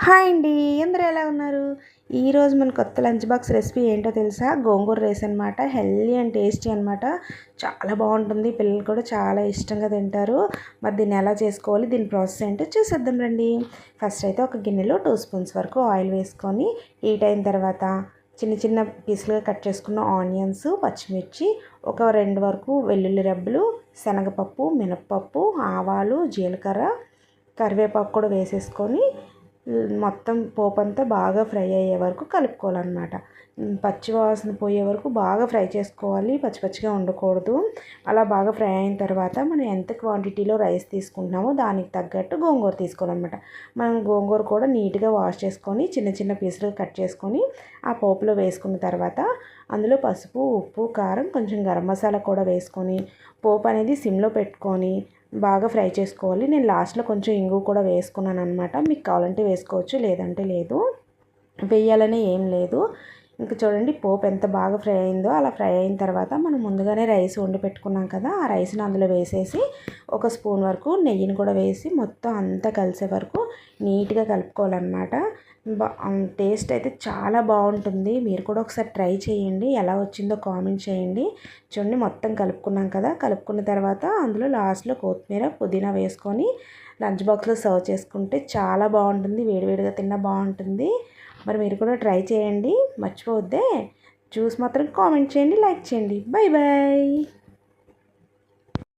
Hi అండి. అందరూ ఎలా ఉన్నారు? ఈరోజు మన కొత్త లంచ్ బాక్స్ రెసిపీ ఏంటో తెలుసా? గోంగూర రైస్ అనమాట. హెల్దీ అండ్ టేస్టీ అనమాట. చాలా బాగుంటుంది. పిల్లలు కూడా చాలా ఇష్టంగా తింటారు. మరి దీన్ని ఎలా చేసుకోవాలి, దీని ప్రాసెస్ ఏంటో చూసేద్దాం రండి. ఫస్ట్ అయితే ఒక గిన్నెలో 2 స్పూన్స్ వరకు ఆయిల్ వేసుకొని హీట్ అయిన తర్వాత చిన్న చిన్న పీసులుగా కట్ చేసుకున్న ఆనియన్స్, పచ్చిమిర్చి, ఒక 2 వరకు వెల్లుల్లి రెబ్బలు, శనగపప్పు, మినప్పప్పు, ఆవాలు, జీలకర్ర, కరివేపాకు కూడా వేసేసుకొని మొత్తం పోపంతా బాగా ఫ్రై అయ్యే వరకు కలుపుకోవాలన్నమాట. పచ్చి వాసన పోయే వరకు బాగా ఫ్రై చేసుకోవాలి. పచ్చి పచ్చిగా ఉండకూడదు. అలా బాగా ఫ్రై అయిన తర్వాత మనం ఎంత క్వాంటిటీలో రైస్ తీసుకుంటున్నామో దానికి తగ్గట్టు గోంగూర తీసుకోవాలన్నమాట. మనం గోంగూర కూడా నీట్గా వాష్ చేసుకొని చిన్న చిన్న పీసులు కట్ చేసుకొని ఆ పోపులో వేసుకున్న తర్వాత అందులో పసుపు, ఉప్పు, కారం, కొంచెం గరం మసాలా కూడా వేసుకొని పోపు అనేది సిమ్లో పెట్టుకొని బాగా ఫ్రై చేసుకోవాలి. నేను లాస్ట్లో కొంచెం ఇంగువ కూడా వేసుకున్నాను అనమాట. మీకు కావాలంటే వేసుకోవచ్చు, లేదంటే లేదు. వేయాలనే ఏం లేదు. ఇంకా చూడండి పోపు ఎంత బాగా ఫ్రై అయిందో. అలా ఫ్రై అయిన తర్వాత మనం ముందుగానే రైస్ వండి పెట్టుకున్నాం కదా, ఆ రైస్ని అందులో వేసేసి ఒక స్పూన్ వరకు నెయ్యిని కూడా వేసి మొత్తం అంతా కలిసే వరకు నీట్గా కలుపుకోవాలన్నమాట. టేస్ట్ అయితే చాలా బాగుంటుంది. మీరు కూడా ఒకసారి ట్రై చేయండి. ఎలా వచ్చిందో కామెంట్ చేయండి. చూడండి మొత్తం కలుపుకున్నాం కదా, కలుపుకున్న తర్వాత అందులో లాస్ట్లో కొత్తిమీర, పుదీనా వేసుకొని లంచ్ బాక్స్లో సర్వ్ చేసుకుంటే చాలా బాగుంటుంది. వేడివేడిగా తిన్నా బాగుంటుంది. మరి మీరు కూడా ట్రై చేయండి. మర్చిపోవద్దే. చూసి మాత్రం కామెంట్ చేయండి, లైక్ చేయండి. Bye bye.